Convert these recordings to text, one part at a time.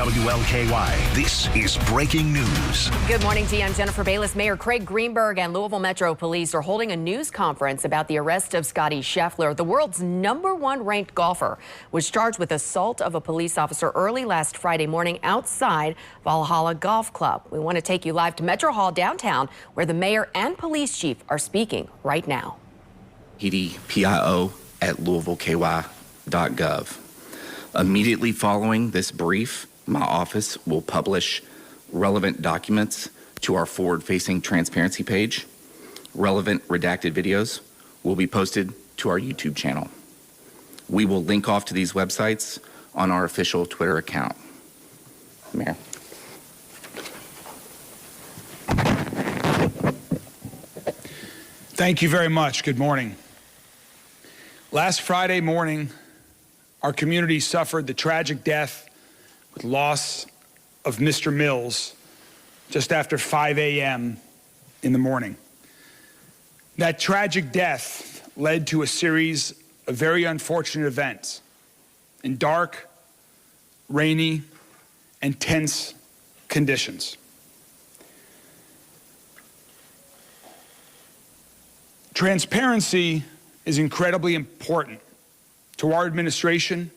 WLKY. This is breaking news. Good morning to you. I'm Jennifer Bayless. Mayor Craig Greenberg and Louisville Metro Police are holding a news conference about the arrest of Scottie Scheffler. The world's #1 ranked golfer was charged with assault of a police officer early last Friday morning outside Valhalla Golf Club. We want to take you live to Metro Hall downtown, where the mayor and police chief are speaking right now. PDPIO at LouisvilleKY.gov. Immediately following this brief, my office will publish relevant documents to our forward-facing transparency page. Relevant redacted videos will be posted to our YouTube channel. We will link off to these websites on our official Twitter account. Mayor. Thank you very much. Good morning. Last Friday morning, our community suffered the tragic death with loss of Mr. Mills just after 5 a.m. in the morning. That tragic death led to a series of very unfortunate events in dark, rainy, and tense conditions. Transparency is incredibly important to our administration,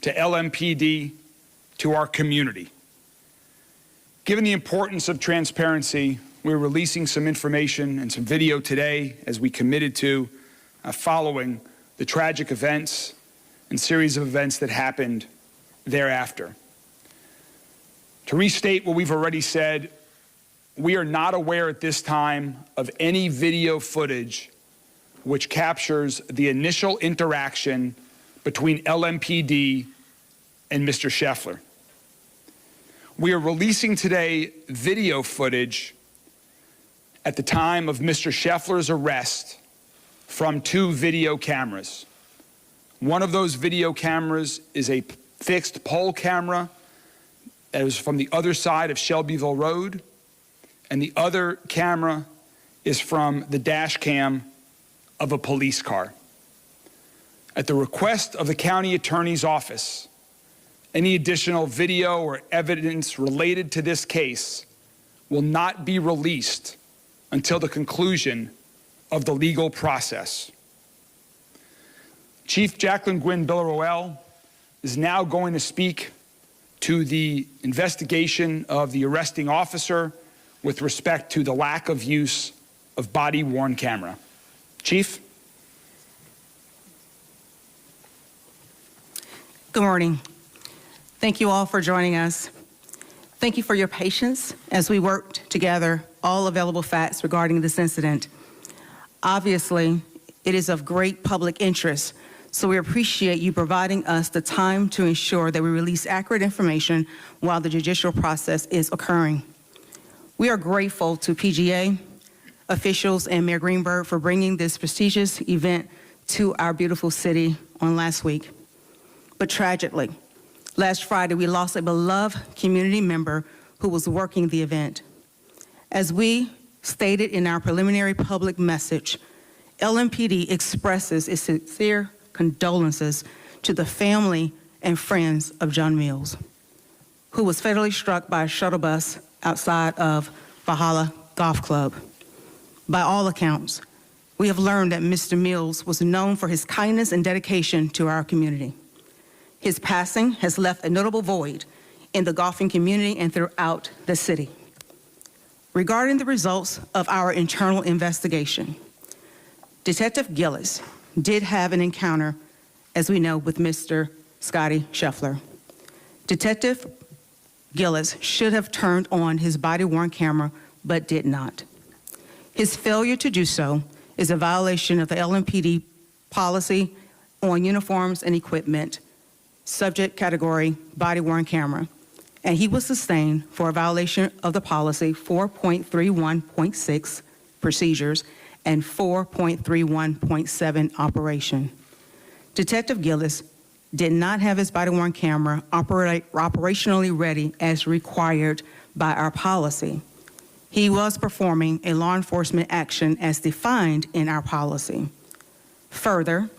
to LMPD, to our community. Given the importance of transparency, we're releasing some information and some video today, as we committed to, following the tragic events and series of events that happened thereafter. To restate what we've already said, we are not aware at this time of any video footage which captures the initial interaction between LMPD and Mr. Scheffler. We are releasing today video footage at the time of Mr. Scheffler's arrest from 2 video cameras. One of those video cameras is a fixed pole camera that is from the other side of Shelbyville Road, and the other camera is from the dash cam of a police car. At the request of the county attorney's office, any additional video or evidence related to this case will not be released until the conclusion of the legal process. Chief Jacqueline Gwynn Villaroel is now going to speak to the investigation of the arresting officer with respect to the lack of use of body-worn camera. Chief? Good morning. Thank you all for joining us. Thank you for your patience as we worked together all available facts regarding this incident. Obviously, it is of great public interest, so we appreciate you providing us the time to ensure that we release accurate information while the judicial process is occurring. We are grateful to PGA, officials, and Mayor Greenberg for bringing this prestigious event to our beautiful city on last week. But tragically, last Friday we lost a beloved community member who was working the event. As we stated in our preliminary public message, LMPD expresses its sincere condolences to the family and friends of John Mills, who was fatally struck by a shuttle bus outside of Valhalla Golf Club. By all accounts, we have learned that Mr. Mills was known for his kindness and dedication to our community. His passing has left a notable void in the golfing community and throughout the city. Regarding the results of our internal investigation, Detective Gillis did have an encounter, as we know, with Mr. Scottie Scheffler. Detective Gillis should have turned on his body-worn camera, but did not. His failure to do so is a violation of the LMPD policy on uniforms and equipment, subject category body-worn camera, and he was sustained for a violation of the policy 4.31.6 procedures and 4.31.7 operation. Detective Gillis did not have his body-worn camera operationally ready as required by our policy. He was performing a law enforcement action as defined in our policy. Further,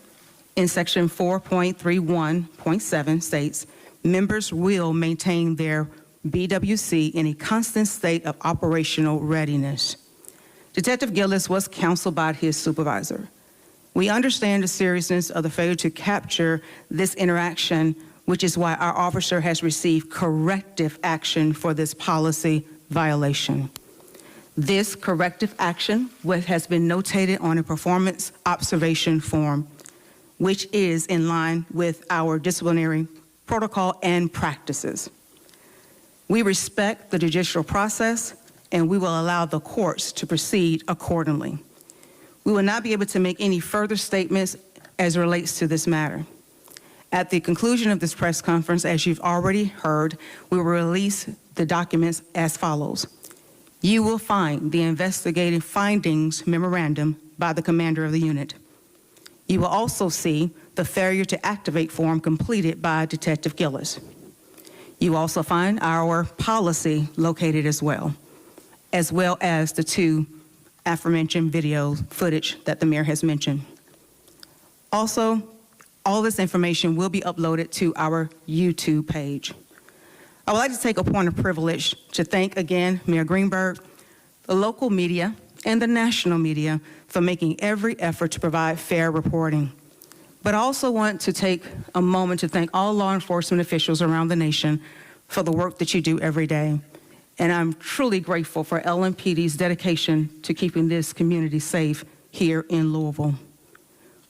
in section 4.31.7 states, members will maintain their BWC in a constant state of operational readiness. Detective Gillis was counseled by his supervisor. We understand the seriousness of the failure to capture this interaction, which is why our officer has received corrective action for this policy violation. This corrective action has been notated on a performance observation form, which is in line with our disciplinary protocol and practices. We respect the judicial process, and we will allow the courts to proceed accordingly. We will not be able to make any further statements as it relates to this matter. At the conclusion of this press conference, as you've already heard, we will release the documents as follows. You will find the investigative findings memorandum by the commander of the unit. You will also see the failure to activate form completed by Detective Gillis. You will also find our policy located as well as the two aforementioned video footage that the mayor has mentioned. Also, all this information will be uploaded to our YouTube page. I would like to take a point of privilege to thank again Mayor Greenberg, the local media, and the national media for making every effort to provide fair reporting. But I also want to take a moment to thank all law enforcement officials around the nation for the work that you do every day. And I'm truly grateful for LMPD's dedication to keeping this community safe here in Louisville.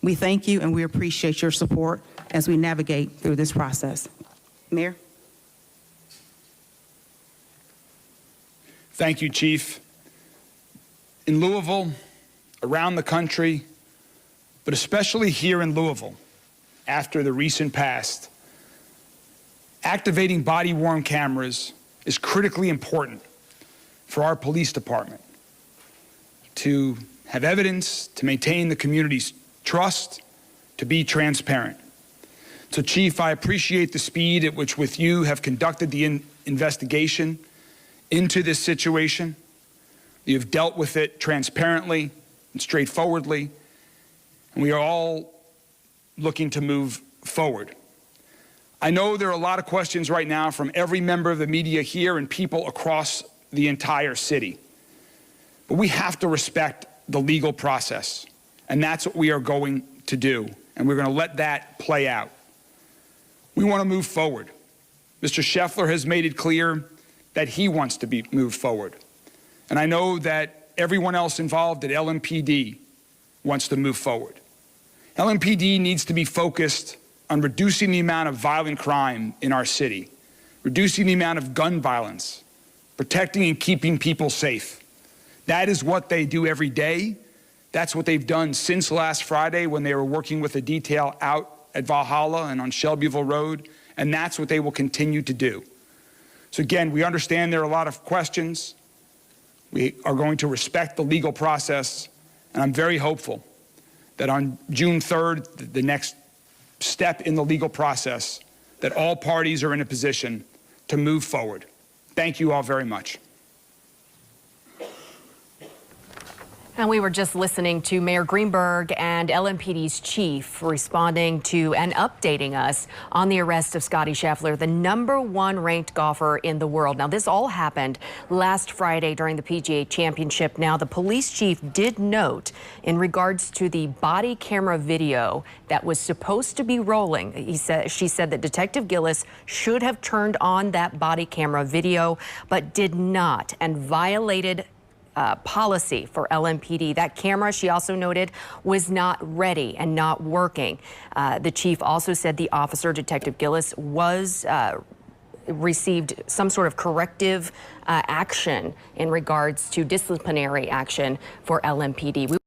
We thank you and we appreciate your support as we navigate through this process. Mayor? Thank you, Chief. In Louisville, around the country, but especially here in Louisville, after the recent past, activating body-worn cameras is critically important for our police department to have evidence, to maintain the community's trust, to be transparent. So, Chief, I appreciate the speed at which with you have conducted the investigation into this situation. You've dealt with it transparently and straightforwardly, and we are all looking to move forward. I know there are a lot of questions right now from every member of the media here and people across the entire city. But we have to respect the legal process, and that's what we are going to do, and we're going to let that play out. We want to move forward. Mr. Scheffler has made it clear that he wants to be moved forward. And I know that everyone else involved at LMPD wants to move forward. LMPD needs to be focused on reducing the amount of violent crime in our city, reducing the amount of gun violence, protecting and keeping people safe. That is what they do every day. That's what they've done since last Friday when they were working with a detail out at Valhalla and on Shelbyville Road, and that's what they will continue to do. So again, we understand there are a lot of questions. We are going to respect the legal process, and I'm very hopeful that on June 3rd, the next step in the legal process, that all parties are in a position to move forward. Thank you all very much. And we were just listening to Mayor Greenberg and LMPD's chief responding to and updating us on the arrest of Scottie Scheffler, the #1 ranked golfer in the world. Now, this all happened last Friday during the PGA Championship. Now, the police chief did note in regards to the body camera video that was supposed to be rolling. She said that Detective Gillis should have turned on that body camera video, but did not, and violated policy for LMPD. That camera, she also noted, was not ready and not working. The chief also said the officer, Detective Gillis, received some sort of corrective action in regards to disciplinary action for LMPD.